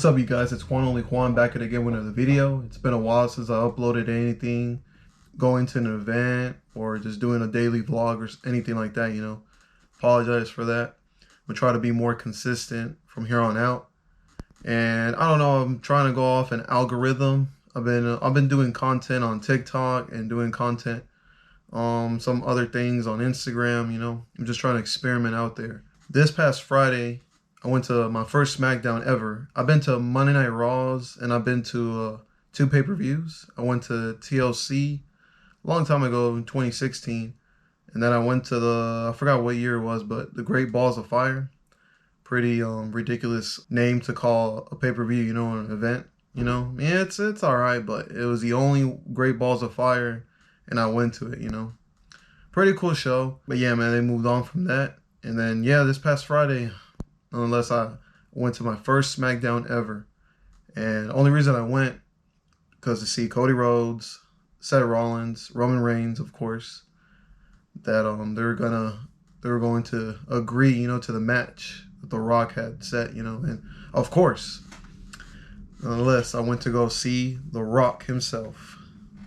What's up, you guys? It's Juan Only Juan back at again with another video. It's been a while since I uploaded anything, going to an event or just doing a daily vlog or anything like that, you know. Apologize for that. But try to be more consistent from here on out. And I don't know, I'm trying to go off an algorithm. I've been doing content on TikTok and doing content some other things on Instagram, you know. I'm just trying to experiment out there. This past Friday, I went to my first Smackdown ever. I've been to Monday Night Raws and I've been to 2 pay-per-views. I went to TLC a long time ago in 2016. And then I went to I forgot what year it was, but the Great Balls of Fire. Pretty ridiculous name to call a pay-per-view, you know, an event. You know, yeah, it's all right, but it was the only Great Balls of Fire and I went to it, you know. Pretty cool show. But yeah, man, they moved on from that. And then, yeah, this past Friday, unless I went to my first Smackdown ever. And the only reason I went because to see Cody Rhodes, Seth Rollins, Roman Reigns, of course, that they were going to agree, you know, to the match that The Rock had set, you know. And of course, nonetheless, I went to go see The Rock himself.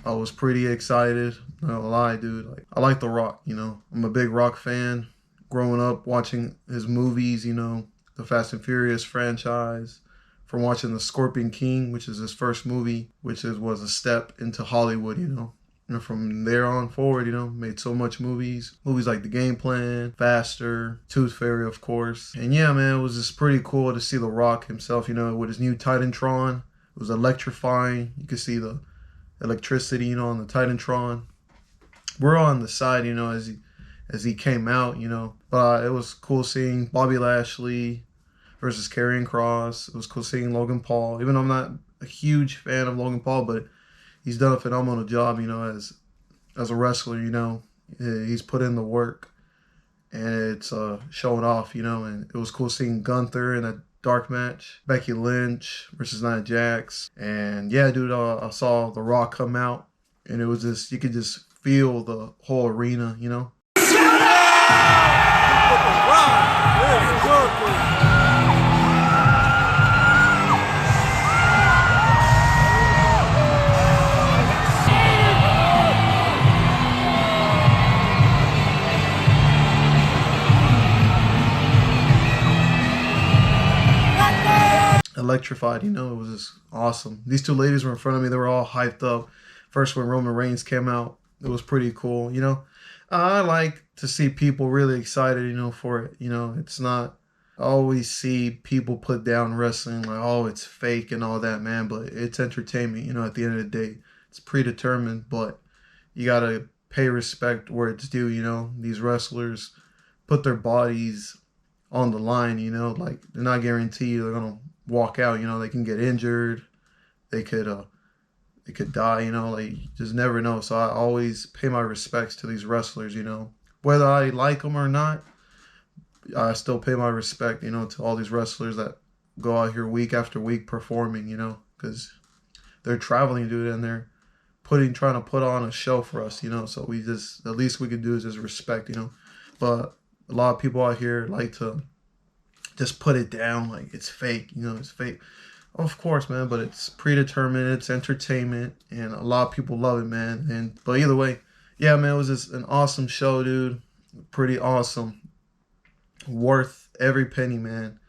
I was pretty excited, not gonna lie, dude. Like, I like The Rock, you know. I'm a big Rock fan. Growing up watching his movies, you know, the Fast and Furious franchise, from watching The Scorpion King, which is his first movie, which was a step into Hollywood, you know. And from there on forward, you know, made so much movies like The Game Plan, Faster, Tooth Fairy, of course. And yeah, man, it was just pretty cool to see The Rock himself, you know, with his new Titantron. It was electrifying. You could see the electricity, you know, on the Titantron. We're on the side, you know, as he came out, you know. But it was cool seeing Bobby Lashley versus Karrion Kross. It was cool seeing Logan Paul. Even though I'm not a huge fan of Logan Paul, but he's done a phenomenal job, you know, as a wrestler, you know. He's put in the work, and it's showing off, you know. And it was cool seeing Gunther in that dark match. Becky Lynch versus Nia Jax. And yeah, dude, I saw The Rock come out, and it was just, you could just feel the whole arena, you know. Electrified, you know. It was just awesome. These two ladies were in front of me. They were all hyped up. First, when Roman Reigns came out, it was pretty cool, you know. I like to see people really excited, you know, for it. You know, it's not, I always see people put down wrestling like, oh, it's fake and all that, man. But it's entertainment, you know, at the end of the day. It's predetermined, but you got to pay respect where it's due, you know. These wrestlers put their bodies on the line, you know. Like, they're not guaranteed they're going to walk out, you know. They can get injured. They could die, you know, like, you just never know. So I always pay my respects to these wrestlers, you know. Whether I like them or not, I still pay my respect, you know, to all these wrestlers that go out here week after week performing, you know, because they're traveling, dude, and they're trying to put on a show for us, you know. So we just, the least we can do is just respect, you know. But a lot of people out here like to just put it down like it's fake, you know, it's fake. Of course, man, but it's predetermined, it's entertainment, and a lot of people love it, man. But either way, yeah, man, it was just an awesome show, dude. Pretty awesome. Worth every penny, man.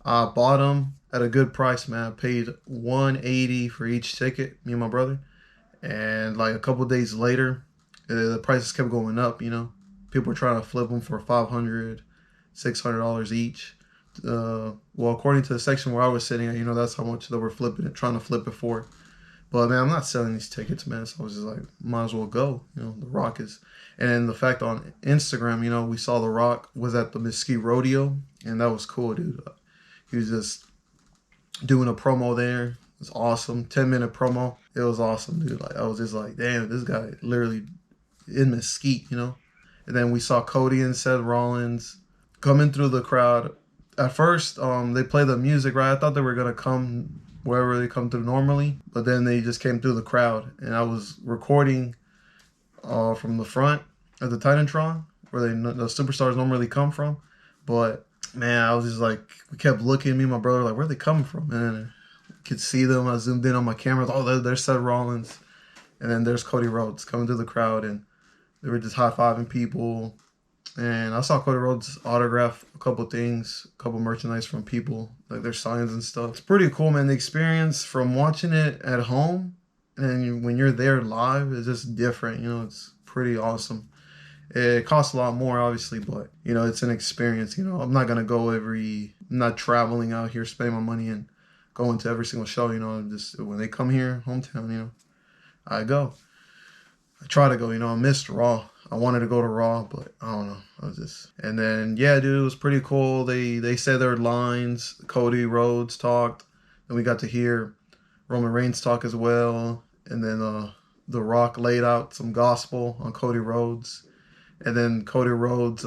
I bought them at a good price, man. I paid $180 for each ticket, me and my brother. And like a couple days later, the prices kept going up, you know. People were trying to flip them for $500, $600 each. Well, according to the section where I was sitting at, you know, that's how much they were trying to flip it for. But man, I'm not selling these tickets, man. So I was just like, might as well go. You know, The Rock is, and then the fact on Instagram, you know, we saw The Rock was at the Mesquite Rodeo, and that was cool, dude. He was just doing a promo there. It was awesome. 10-minute promo. It was awesome, dude. Like, I was just like, damn, this guy literally in Mesquite, you know. And then we saw Cody and Seth Rollins coming through the crowd. At first, they play the music, right? I thought they were going to come wherever they come through normally, but then they just came through the crowd. And I was recording from the front of the Titantron, where the superstars normally come from. But man, I was just like, we kept looking, me and my brother, like, where are they coming from? And could see them. I zoomed in on my camera. Oh, there's Seth Rollins, and then there's Cody Rhodes coming through the crowd, and they were just high fiving people. And I saw Cody Rhodes autograph a couple things, a couple merchandise from people, like their signs and stuff. It's pretty cool, man. The experience from watching it at home and when you're there live is just different. You know, it's pretty awesome. It costs a lot more, obviously, but, you know, it's an experience. You know, I'm not going to I'm not traveling out here, spending my money and going to every single show. You know, just when they come here, hometown, you know, I go. I try to go, you know, I missed Raw. I wanted to go to Raw, but I don't know. And then, yeah, dude, it was pretty cool. They said their lines. Cody Rhodes talked, and we got to hear Roman Reigns talk as well. And then The Rock laid out some gospel on Cody Rhodes. And then Cody Rhodes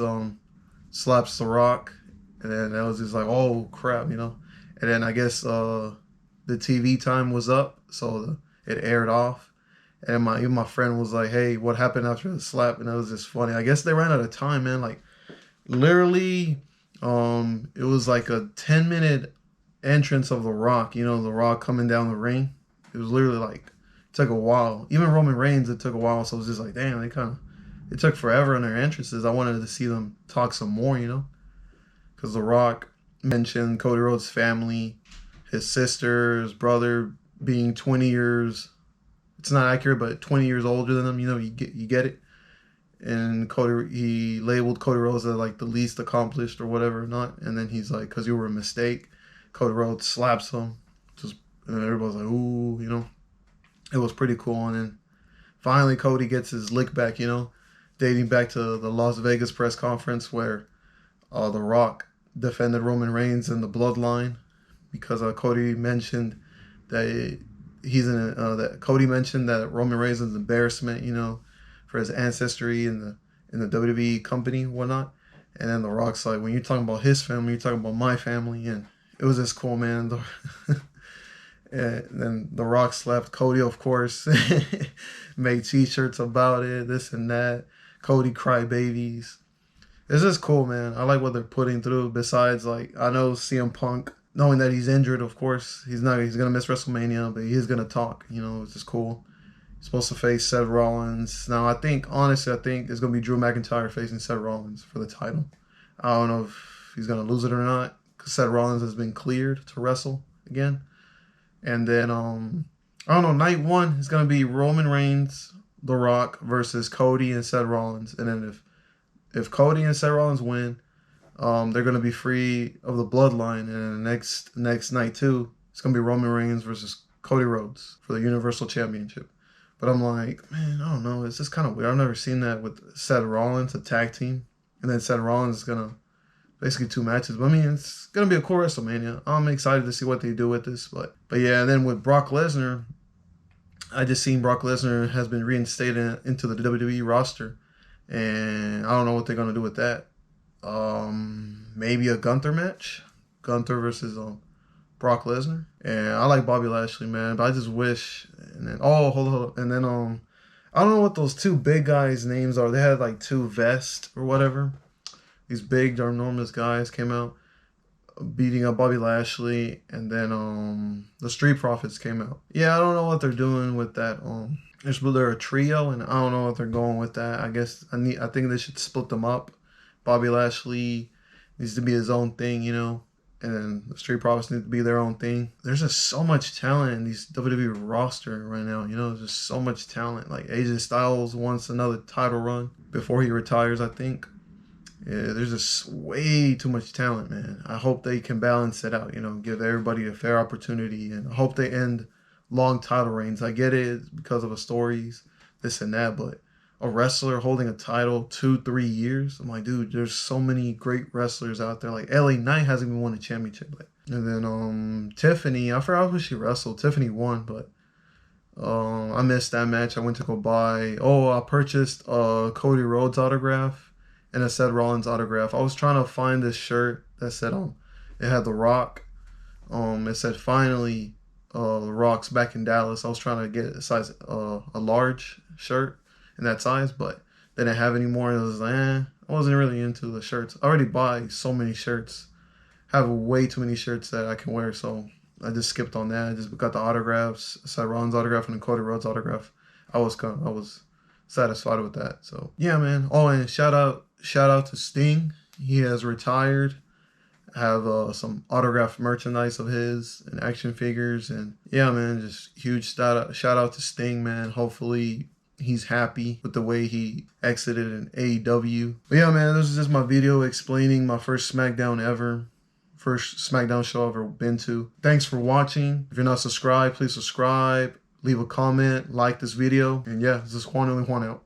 slaps The Rock. And then that was just like, oh, crap, you know. And then I guess the TV time was up, so it aired off. And my friend was like, hey, what happened after the slap? And it was just funny. I guess they ran out of time, man. Like, literally, it was like a 10-minute entrance of The Rock. You know, The Rock coming down the ring. It was literally like, it took a while. Even Roman Reigns, it took a while. So it was just like, damn, it took forever in their entrances. I wanted to see them talk some more, you know. Because The Rock mentioned Cody Rhodes' family, his sister, his brother being 20 years... It's not accurate, but 20 years older than them, you know, you get it. And he labeled Cody Rhodes as like the least accomplished or whatever, not. And then he's like, because you were a mistake. Cody Rhodes slaps him, and everybody's like, ooh, you know. It was pretty cool. And then finally Cody gets his lick back, you know, dating back to the Las Vegas press conference where The Rock defended Roman Reigns and the bloodline because Cody mentioned that that Cody mentioned that Roman Reigns is an embarrassment, you know, for his ancestry in the WWE company and whatnot. And then The Rock's like, when you're talking about his family, you're talking about my family. And it was just cool, man. And then The Rock slapped Cody, of course, made t-shirts about it, this and that. Cody crybabies. It's just cool, man. I like what they're putting through. Besides, like, I know CM Punk, knowing that he's injured, of course, he's gonna miss WrestleMania, but he's gonna talk. You know, it's just cool. He's supposed to face Seth Rollins. Now, honestly, I think it's gonna be Drew McIntyre facing Seth Rollins for the title. I don't know if he's gonna lose it or not, because Seth Rollins has been cleared to wrestle again. And then I don't know. Night one is gonna be Roman Reigns, The Rock versus Cody and Seth Rollins. And then if Cody and Seth Rollins win, they're going to be free of the bloodline. And the next night, too, it's going to be Roman Reigns versus Cody Rhodes for the Universal Championship. But I'm like, man, I don't know. It's just kind of weird. I've never seen that with Seth Rollins, a tag team. And then Seth Rollins is going to basically 2 matches. But, I mean, it's going to be a cool WrestleMania. I'm excited to see what they do with this. But yeah, and then with Brock Lesnar, I just seen Brock Lesnar has been reinstated into the WWE roster. And I don't know what they're going to do with that. Maybe a Gunther match, Gunther versus Brock Lesnar. And I like Bobby Lashley, man, but I just wish. And then hold on, and then I don't know what those 2 big guys' names are. They had like 2 vests or whatever. These big, ginormous guys came out beating up Bobby Lashley, and then the Street Profits came out. Yeah, I don't know what they're doing with that. They're a trio, and I don't know what they're going with that. I guess I think they should split them up. Bobby Lashley needs to be his own thing, you know, and then the Street Profits need to be their own thing. There's just so much talent in these WWE roster right now, you know, there's just so much talent. Like AJ Styles wants another title run before he retires, I think. Yeah, there's just way too much talent, man. I hope they can balance it out, you know, give everybody a fair opportunity, and I hope they end long title reigns. I get it because of the stories, this and that, but a wrestler holding a title 2-3 years, I'm like, dude, there's so many great wrestlers out there. Like LA Knight hasn't even won a championship. And then Tiffany, I forgot who she wrestled. Tiffany won, but I missed that match. I went to go buy. I purchased a Cody Rhodes autograph and a Seth Rollins autograph. I was trying to find this shirt that said it had The Rock. It said finally The Rock's back in Dallas. I was trying to get a large shirt in that size, but they didn't have any more. And I was like, I wasn't really into the shirts. I already buy so many shirts. I have way too many shirts that I can wear, so I just skipped on that. I just got the autographs, Cyron's autograph and Cody Rhodes autograph. I was satisfied with that. So yeah, man. Oh, and shout out to Sting. He has retired. I have some autographed merchandise of his and action figures, and yeah, man, just huge shout out to Sting, man. Hopefully he's happy with the way he exited in AEW. But yeah, man, this is just my video explaining my first SmackDown ever. First SmackDown show I've ever been to. Thanks for watching. If you're not subscribed, please subscribe. Leave a comment, like this video. And yeah, this is Juan out.